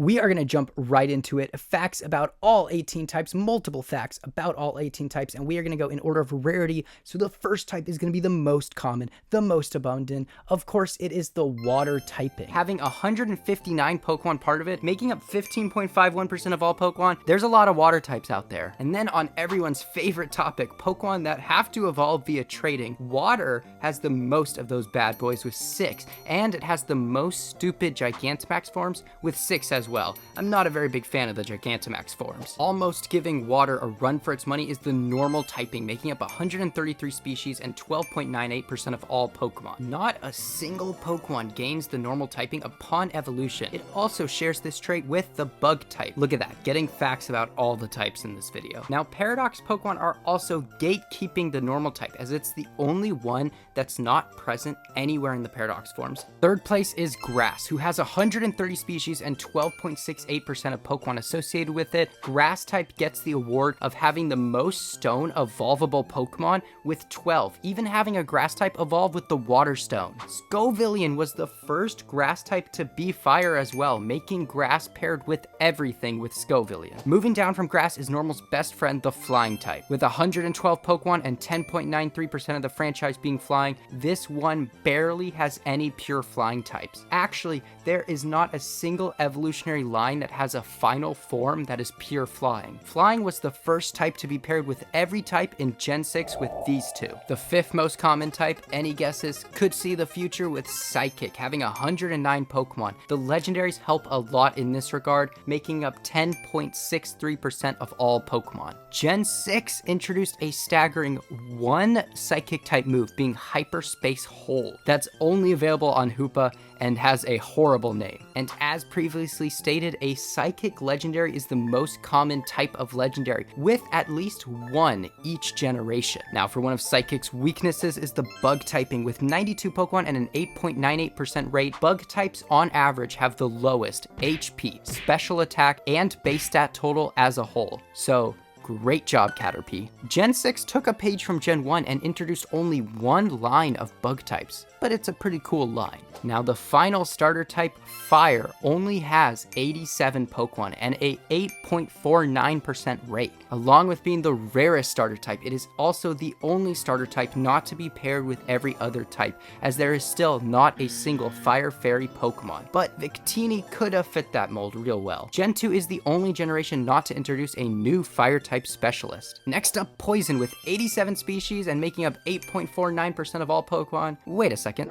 We are going to jump right into it. Facts about all 18 types, multiple facts about all 18 types, and we are going to go in order of rarity. So the first type is going to be the most common, the most abundant. Of course, it is the water typing. Having 159 Pokemon part of it, making up 15.51% of all Pokemon, there's a lot of water types out there. And then on everyone's favorite topic, Pokemon that have to evolve via trading, water has the most of those bad boys with 6, and it has the most stupid Gigantamax forms with 6 as well. I'm not a very big fan of the Gigantamax forms. Almost giving water a run for its money is the normal typing, making up 133 species and 12.98% of all Pokemon. Not a single Pokemon gains the normal typing upon evolution. It also shares this trait with the bug type. Look at that, getting facts about all the types in this video. Now, Paradox Pokemon are also gatekeeping the normal type, as it's the only one that's not present anywhere in the Paradox forms. Third place is Grass, who has 130 species and 12.68% of Pokemon associated with it. Grass type gets the award of having the most stone evolvable Pokemon with 12, even having a grass type evolve with the water stone. Scovillian was the first grass type to be fire as well, making grass paired with everything with Scovillian. Moving down from grass is Normal's best friend, the flying type. With 112 Pokemon and 10.93% of the franchise being flying, this one barely has any pure flying types. Actually, there is not a single evolutionary line that has a final form that is pure flying. Flying was the first type to be paired with every type in Gen 6 with these two. The fifth most common type, any guesses? Could see the future with Psychic, having 109 Pokemon. The legendaries help a lot in this regard, making up 10.63% of all Pokemon. Gen 6 introduced a staggering one Psychic type move, being Hyperspace Hole. That's only available on Hoopa and has a horrible name. And as previously stated, a Psychic legendary is the most common type of legendary, with at least one each generation. Now, for one of Psychic's weaknesses is the bug typing. With 92 Pokemon and an 8.98% rate, bug types on average have the lowest HP, special attack, and base stat total as a whole. So, great job, Caterpie. Gen 6 took a page from Gen 1 and introduced only one line of bug types, but it's a pretty cool line. Now, the final starter type, Fire, only has 87 Pokemon and a 8.49% rate. Along with being the rarest starter type, it is also the only starter type not to be paired with every other type, as there is still not a single Fire Fairy Pokemon. But Victini could have fit that mold real well. Gen 2 is the only generation not to introduce a new Fire type specialist. Next up, Poison, with 87 species and making up 8.49% of all Pokemon. Wait a second.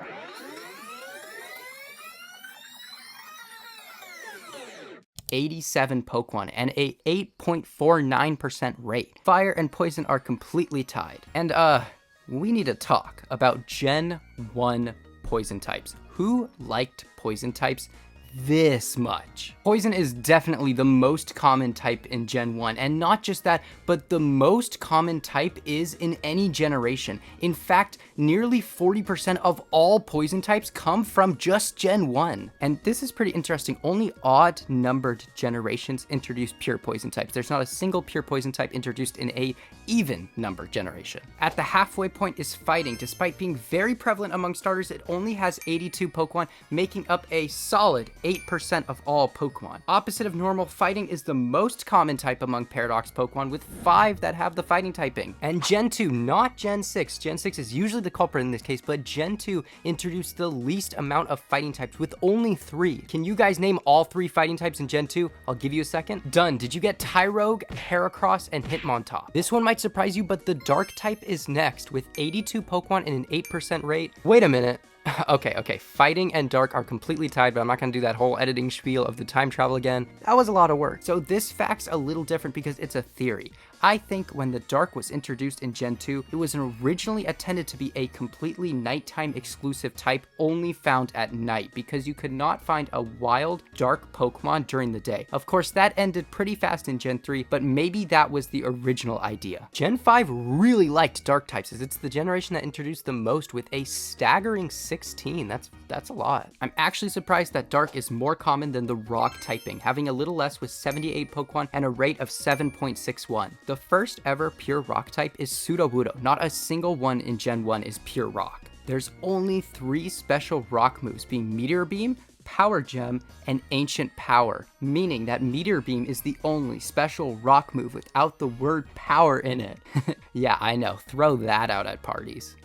'87 Pokemon and a 8.49% rate. Fire and Poison are completely tied. And we need to talk about Gen 1 Poison types. Who liked Poison types this much? Poison is definitely the most common type in Gen 1, and not just that, but the most common type is in any generation. In fact, nearly 40% of all Poison types come from just Gen 1. And this is pretty interesting. Only odd numbered generations introduce pure Poison types. There's not a single pure Poison type introduced in a even numbered generation. At the halfway point is Fighting. Despite being very prevalent among starters, it only has 82 Pokemon, making up a solid 8% of all Pokemon. Opposite of normal, Fighting is the most common type among Paradox Pokemon, with 5 that have the Fighting typing. And Gen 2, not Gen 6. Gen 6 is usually the culprit in this case, but Gen 2 introduced the least amount of Fighting types with only 3. Can you guys name all 3 Fighting types in Gen 2? I'll give you a second. Done. Did you get Tyrogue, Heracross, and Hitmontop? This one might surprise you, but the Dark type is next, with 82 Pokemon and an 8% rate. Wait a minute. Okay, Fighting and Dark are completely tied, but I'm not gonna do that whole editing spiel of the time travel again. That was a lot of work. So this fact's a little different because it's a theory. I think when the Dark was introduced in Gen 2, it was originally intended to be a completely nighttime exclusive type only found at night, because you could not find a wild Dark Pokemon during the day. Of course, that ended pretty fast in Gen 3, but maybe that was the original idea. Gen 5 really liked Dark types, as it's the generation that introduced the most, with a staggering 16. That's a lot. I'm actually surprised that Dark is more common than the Rock typing, having a little less with 78 Pokemon and a rate of 7.61. The first ever pure Rock type is Sudowoodo. Not a single one in Gen 1 is pure Rock. There's only 3 special Rock moves, being Meteor Beam, Power Gem and Ancient Power, meaning that Meteor Beam is the only special rock move without the word power in it. Yeah, I know, throw that out at parties.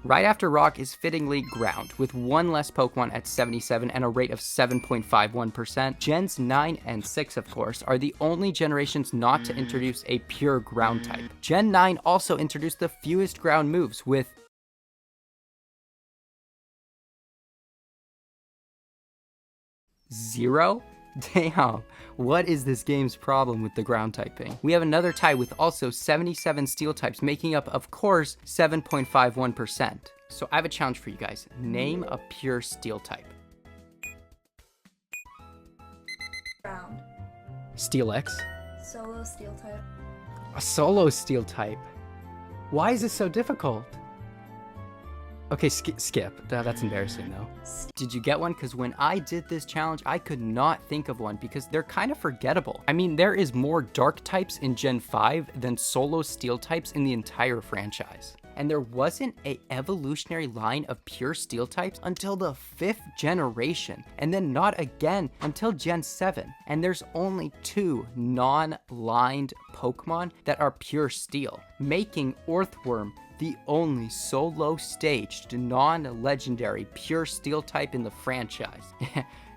Right after Rock is fittingly Ground, with one less Pokemon at 77 and a rate of 7.51%. Gens 9 and 6, of course, are the only generations not to introduce a pure Ground type. Gen 9 also introduced the fewest Ground moves, with 0? Damn, what is this game's problem with the ground typing? We have another tie with also 77 steel types, making up, of course, 7.51%. So I have a challenge for you guys. Name a pure steel type. Ground. Steel X? Solo steel type. A solo steel type. Why is this so difficult? Okay, skip. That's embarrassing though. Did you get one? Because when I did this challenge, I could not think of one because they're kind of forgettable. I mean, there is more dark types in Gen 5 than solo steel types in the entire franchise. And there wasn't an evolutionary line of pure steel types until the 5th generation, and then not again until Gen 7. And there's only 2 non-lined Pokemon that are pure steel, making Orthworm the only solo staged, non-legendary, pure steel type in the franchise.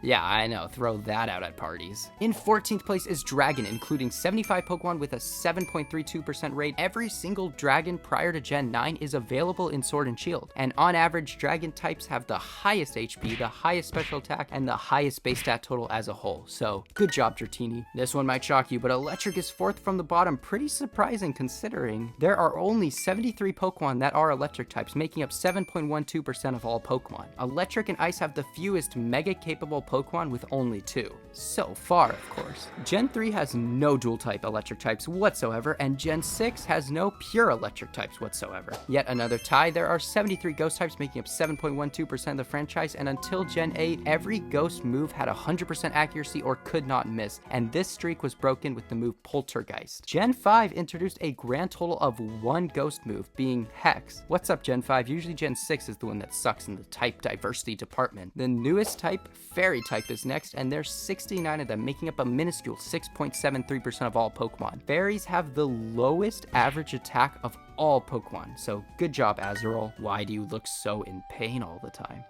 Yeah, I know, throw that out at parties. In 14th place is Dragon, including 75 Pokemon with a 7.32% rate. Every single Dragon prior to Gen 9 is available in Sword and Shield, and on average, Dragon types have the highest HP, the highest special attack, and the highest base stat total as a whole. So, good job, Dratini. This one might shock you, but Electric is 4th from the bottom, pretty surprising considering there are only 73 Pokemon that are Electric types, making up 7.12% of all Pokemon. Electric and Ice have the fewest mega-capable Pokemon with only 2. So far, of course. Gen 3 has no dual-type electric types whatsoever, and Gen 6 has no pure electric types whatsoever. Yet another tie, there are 73 ghost types making up 7.12% of the franchise, and until Gen 8, every ghost move had 100% accuracy or could not miss, and this streak was broken with the move Poltergeist. Gen 5 introduced a grand total of 1 ghost move, being Hex. What's up, Gen 5? Usually Gen 6 is the one that sucks in the type diversity department. The newest type, Fairy type, is next, and there's 69 of them, making up a minuscule 6.73% of all Pokemon. Fairies have the lowest average attack of all Pokemon, so good job, Azurill. Why do you look so in pain all the time?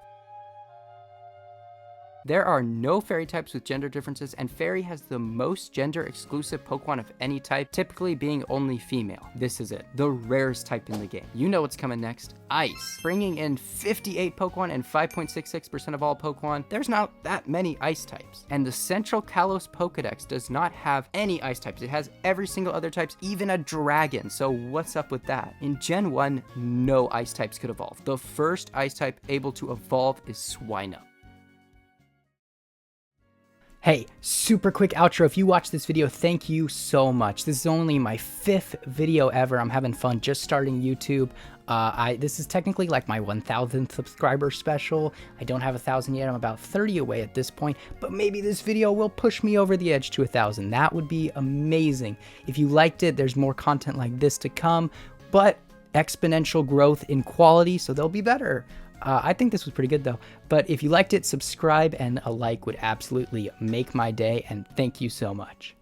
There are no fairy types with gender differences, and fairy has the most gender exclusive Pokemon of any type, typically being only female. This is it, the rarest type in the game. You know what's coming next. Ice. Bringing in 58 Pokemon and 5.66% of all Pokemon, there's not that many ice types. And the Central Kalos Pokedex does not have any ice types. It has every single other types, even a dragon. So what's up with that? In Gen 1, no ice types could evolve. The first ice type able to evolve is Swinub. Hey, super quick outro. If you watched this video, thank you so much. This is only my 5th video ever. I'm having fun just starting YouTube. This is technically like my 1,000th subscriber special. I don't have 1,000 yet. I'm about 30 away at this point, but maybe this video will push me over the edge to 1,000. That would be amazing. If you liked it, there's more content like this to come, but exponential growth in quality, so they'll be better. I think this was pretty good though, but if you liked it, subscribe and a like would absolutely make my day, and thank you so much.